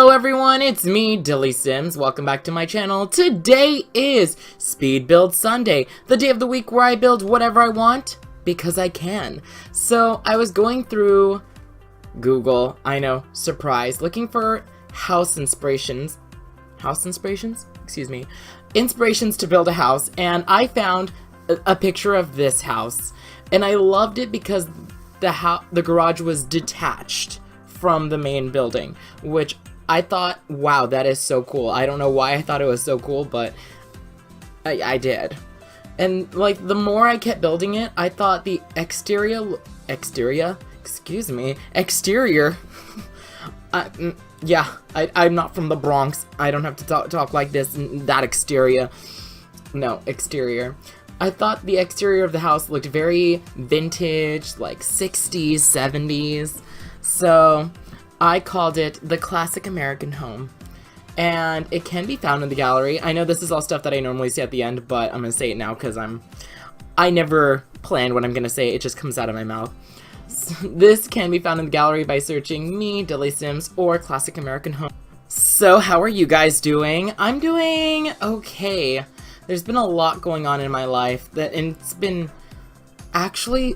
Hello everyone, it's me, DillysSims. Welcome back to my channel. Today is Speed Build Sunday, the day of the week where I build whatever I want, because I can. So, I was going through Google, I know, surprise, looking for inspirations to build a house, and I found a picture of this house, and I loved it because the garage was detached from the main building, which I thought, wow, that is so cool. I don't know why I thought it was so cool, but I did. And like, the more I kept building it, I thought the exterior, I'm not from the Bronx. I don't have to talk like this. That exterior. No, exterior. I thought the exterior of the house looked very vintage, like 60s, 70s. So I called it the Classic American Home. And it can be found in the gallery. I know this is all stuff that I normally say at the end, but I'm going to say it now because I never plan what I'm going to say. It just comes out of my mouth. So this can be found in the gallery by searching me, DillysSims, or Classic American Home. So how are you guys doing? I'm doing okay. There's been a lot going on in my life, and it's been actually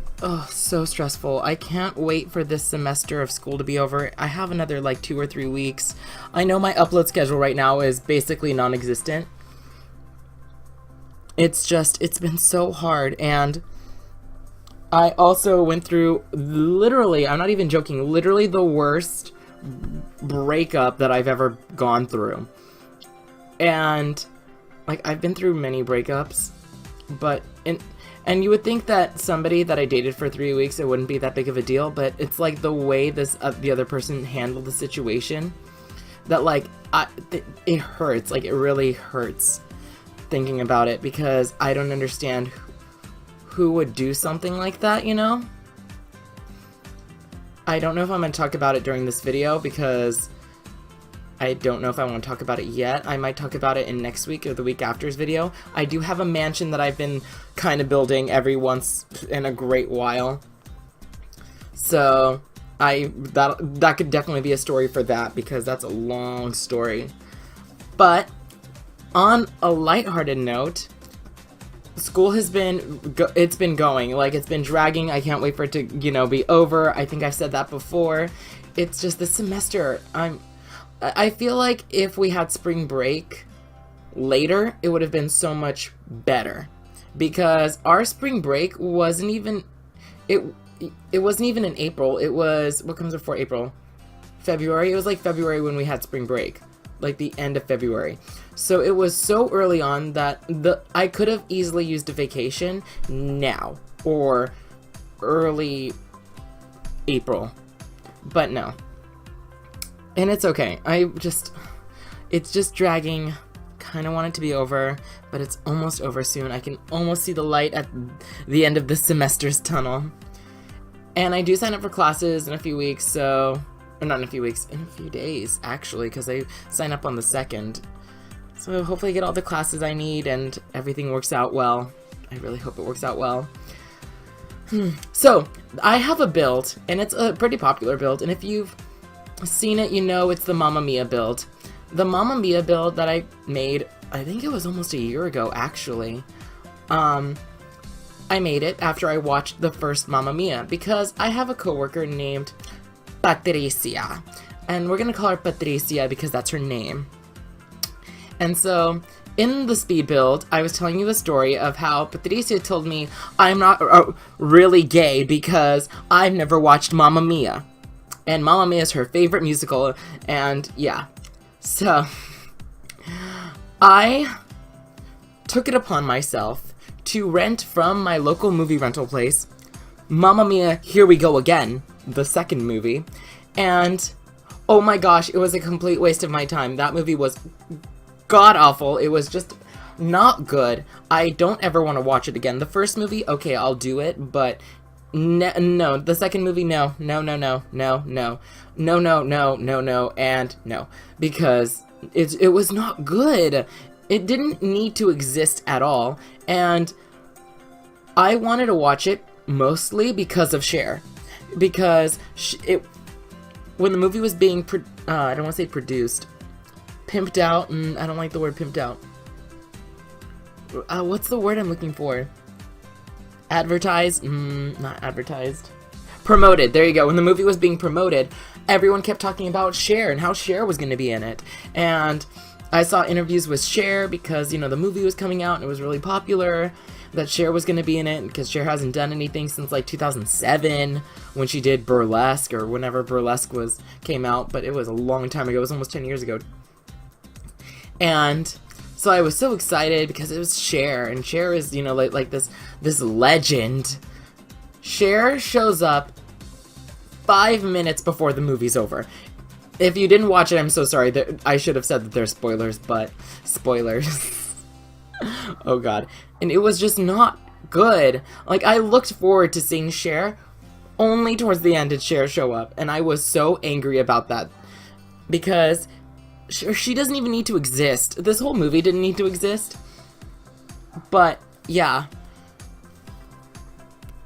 so stressful. I can't wait for this semester of school to be over. I have another like 2 or 3 weeks. I know my upload schedule right now is basically non-existent. It's been so hard, and I also went through literally, I'm not even joking, literally the worst breakup that I've ever gone through. And like, I've been through many breakups, but and you would think that somebody that I dated for 3 weeks, it wouldn't be that big of a deal, but it's like the way the other person handled the situation that like, it hurts. Like, it really hurts thinking about it, because I don't understand who would do something like that, you know? I don't know if I'm going to talk about it during this video, because I don't know if I want to talk about it yet. I might talk about it in next week or the week after's video. I do have a mansion that I've been kind of building every once in a great while. So, that could definitely be a story for that, because that's a long story. But, on a lighthearted note, school has been, it's been going, like, it's been dragging. I can't wait for it to, be over. I think I've said that before. It's just this semester, I feel like if we had spring break later, it would have been so much better, because our spring break wasn't even, it wasn't even in April. It was, what comes before April? February. It was like February when we had spring break, like the end of February. So it was so early on that I could have easily used a vacation now or early April, but no. And it's okay. It's just dragging. Kind of want it to be over, but it's almost over soon. I can almost see the light at the end of this semester's tunnel. And I do sign up for classes in a few weeks, so, or not in a few weeks, in a few days, actually, because I sign up on the 2nd. So hopefully I get all the classes I need and everything works out well. I really hope it works out well. So, I have a build, and it's a pretty popular build, and if you've seen it, you know it's the Mamma Mia build. The Mamma Mia build that I made, I think it was almost a year ago, actually. I made it after I watched the first Mamma Mia, because I have a coworker named Patricia, and we're gonna call her Patricia because that's her name. And so, in the speed build, I was telling you the story of how Patricia told me I'm not really gay because I've never watched Mamma Mia. And Mamma Mia is her favorite musical, and yeah. So, I took it upon myself to rent from my local movie rental place Mamma Mia, Here We Go Again, the second movie, and oh my gosh, it was a complete waste of my time. That movie was god-awful. It was just not good. I don't ever want to watch it again. The first movie, okay, I'll do it, but no, the second movie, no, and no, because it was not good. It didn't need to exist at all, and I wanted to watch it mostly because of Cher, because when the movie was being, I don't want to say produced, pimped out, I don't like the word pimped out. What's the word I'm looking for? Advertised? Not advertised. Promoted, there you go. When the movie was being promoted, everyone kept talking about Cher and how Cher was going to be in it. And I saw interviews with Cher because, you know, the movie was coming out and it was really popular, that Cher was going to be in it, because Cher hasn't done anything since like 2007 when she did Burlesque, or whenever Burlesque came out, but it was a long time ago. It was almost 10 years ago. And so I was so excited because it was Cher, and Cher is, you know, like this legend. Cher shows up 5 minutes before the movie's over. If you didn't watch it, I'm so sorry. I should have said that there's spoilers, but spoilers. Oh god. And it was just not good. Like, I looked forward to seeing Cher. Only towards the end did Cher show up, and I was so angry about that. Because she doesn't even need to exist. This whole movie didn't need to exist. But, yeah.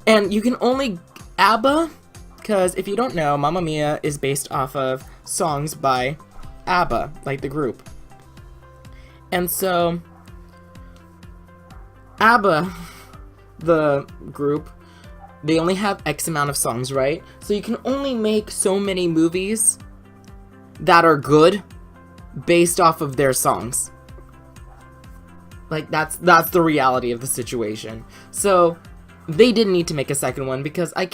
And you can only... ABBA, because if you don't know, Mamma Mia is based off of songs by ABBA, like the group. And so, ABBA, the group, they only have X amount of songs, right? So you can only make so many movies that are good based off of their songs. Like, that's the reality of the situation. So, they didn't need to make a second one because I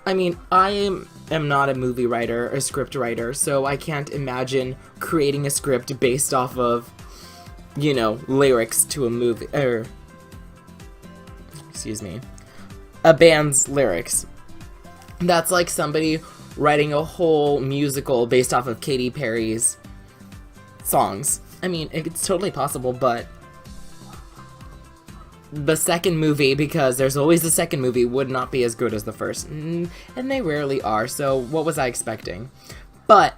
am not a movie writer or script writer, so I can't imagine creating a script based off of, you know, lyrics to a movie, or, excuse me, a band's lyrics. That's like somebody writing a whole musical based off of Katy Perry's songs. I mean, it's totally possible, but the second movie, because there's always the second movie, would not be as good as the first. And they rarely are, so what was I expecting? But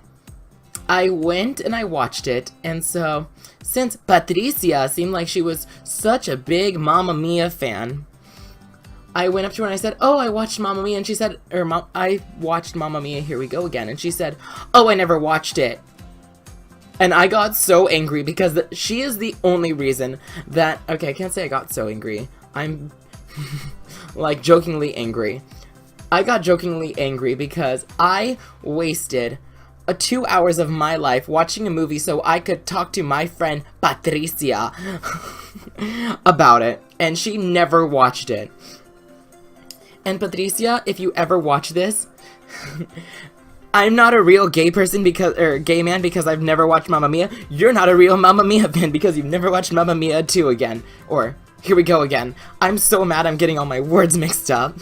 I went and I watched it, and so since Patricia seemed like she was such a big Mamma Mia fan, I went up to her and I said, "Oh, I watched Mamma Mia," and she said, "I watched Mamma Mia, Here We Go Again," and she said, "Oh, I never watched it." And I got so angry because she is the only reason that... Okay, I can't say I got so angry. I'm, like, jokingly angry. I got jokingly angry because I wasted 2 hours of my life watching a movie so I could talk to my friend Patricia about it. And she never watched it. And Patricia, if you ever watch this... I'm not a real gay person gay man because I've never watched Mamma Mia. You're not a real Mamma Mia fan because you've never watched Mamma Mia 2 again. Or, Here We Go Again. I'm so mad I'm getting all my words mixed up.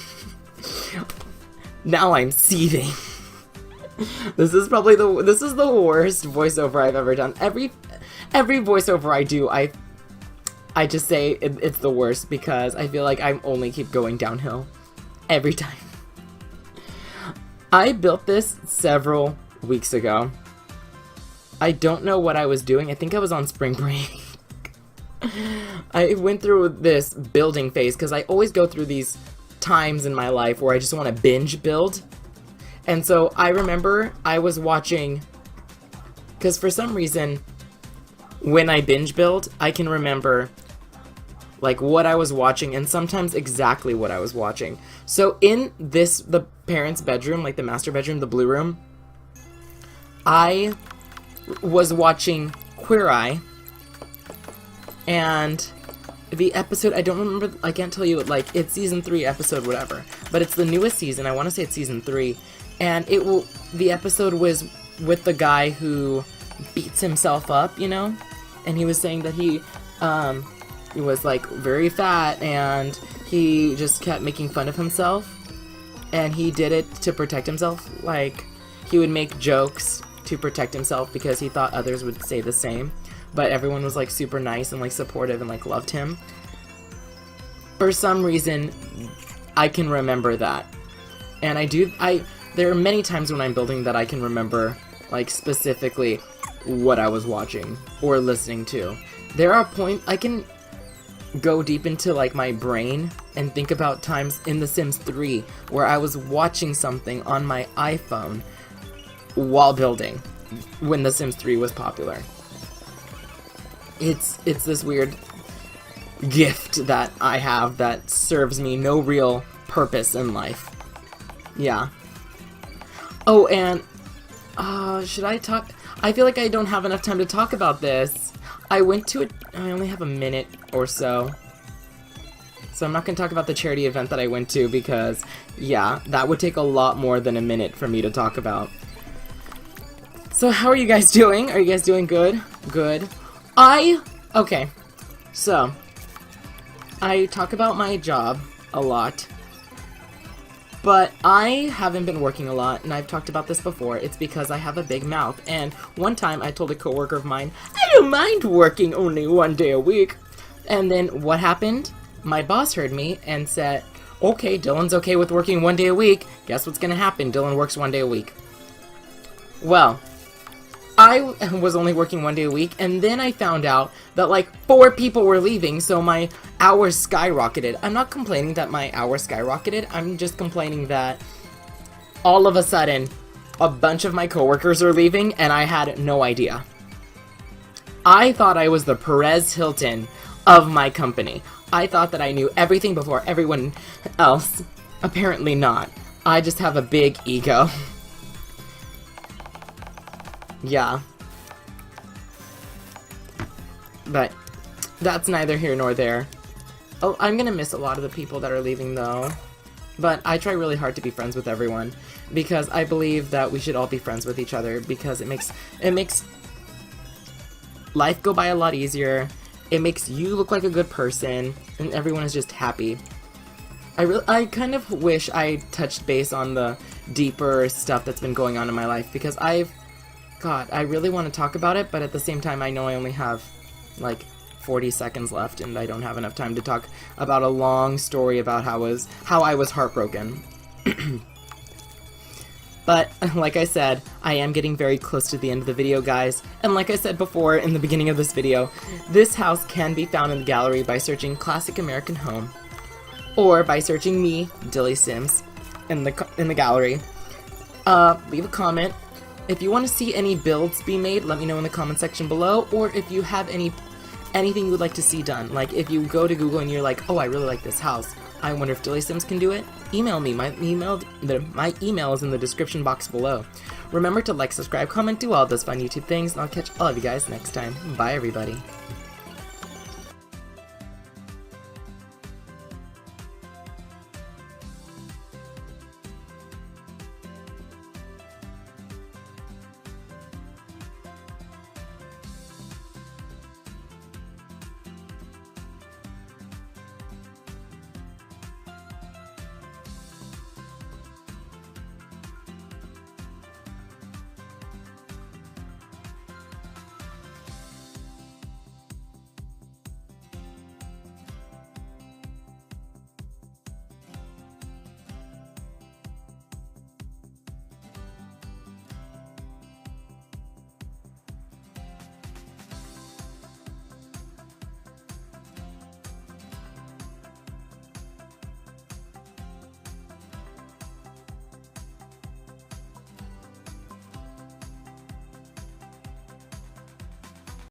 Now I'm seething. This is probably the worst voiceover I've ever done. Every voiceover I do, I just say it's the worst because I feel like I only keep going downhill. Every time. I built this several weeks ago. I don't know what I was doing. I think I was on spring break. I went through this building phase because I always go through these times in my life where I just want to binge build. And so I remember I was watching, because for some reason, when I binge build, I can remember like what I was watching, and sometimes exactly what I was watching. So in the parents' bedroom, like the master bedroom, the blue room, I was watching Queer Eye, and the episode, I don't remember, I can't tell you, like, it's season 3 episode whatever, but it's the newest season, I want to say it's season 3, and the episode was with the guy who beats himself up, you know, and he was saying that he was like very fat and he just kept making fun of himself, and he did it to protect himself. Like, he would make jokes to protect himself because he thought others would say the same, but everyone was like super nice and like supportive and like loved him. For some reason I can remember that, and there are many times when I'm building that I can remember like specifically what I was watching or listening to. There are points I can go deep into like my brain and think about times in The Sims 3 where I was watching something on my iPhone while building when The Sims 3 was popular. It's this weird gift that I have that serves me no real purpose in life. Yeah. Oh, and should I talk? I feel like I don't have enough time to talk about this. I went to I only have a minute or so. So I'm not going to talk about the charity event that I went to because, yeah, that would take a lot more than a minute for me to talk about. So how are you guys doing? Are you guys doing good? Good. Okay. So, I talk about my job a lot. But I haven't been working a lot, and I've talked about this before. It's because I have a big mouth. And one time I told a coworker of mine, I don't mind working only 1 day a week. And then what happened? My boss heard me and said, okay, Dylan's okay with working 1 day a week. Guess what's gonna happen? Dylan works 1 day a week. Well, I was only working 1 day a week, and then I found out that like 4 people were leaving, so my hours skyrocketed. I'm not complaining that my hours skyrocketed, I'm just complaining that all of a sudden a bunch of my coworkers are leaving and I had no idea. I thought I was the Perez Hilton of my company. I thought that I knew everything before everyone else. Apparently not. I just have a big ego. Yeah. But that's neither here nor there. Oh, I'm gonna miss a lot of the people that are leaving though. But I try really hard to be friends with everyone because I believe that we should all be friends with each other because it makes life go by a lot easier. It makes you look like a good person and everyone is just happy. I kind of wish I touched base on the deeper stuff that's been going on in my life because God, I really want to talk about it, but at the same time I know I only have like 40 seconds left and I don't have enough time to talk about a long story about how I was heartbroken. But, like I said, I am getting very close to the end of the video, guys. And like I said before in the beginning of this video, this house can be found in the gallery by searching Classic American Home, or by searching me, DillysSims, in the gallery. Leave a comment. If you want to see any builds be made, let me know in the comment section below, or if you have anything you would like to see done. Like, if you go to Google and you're like, oh, I really like this house, I wonder if DillysSims can do it, email me. My email is in the description box below. Remember to like, subscribe, comment, do all those fun YouTube things, and I'll catch all of you guys next time. Bye, everybody.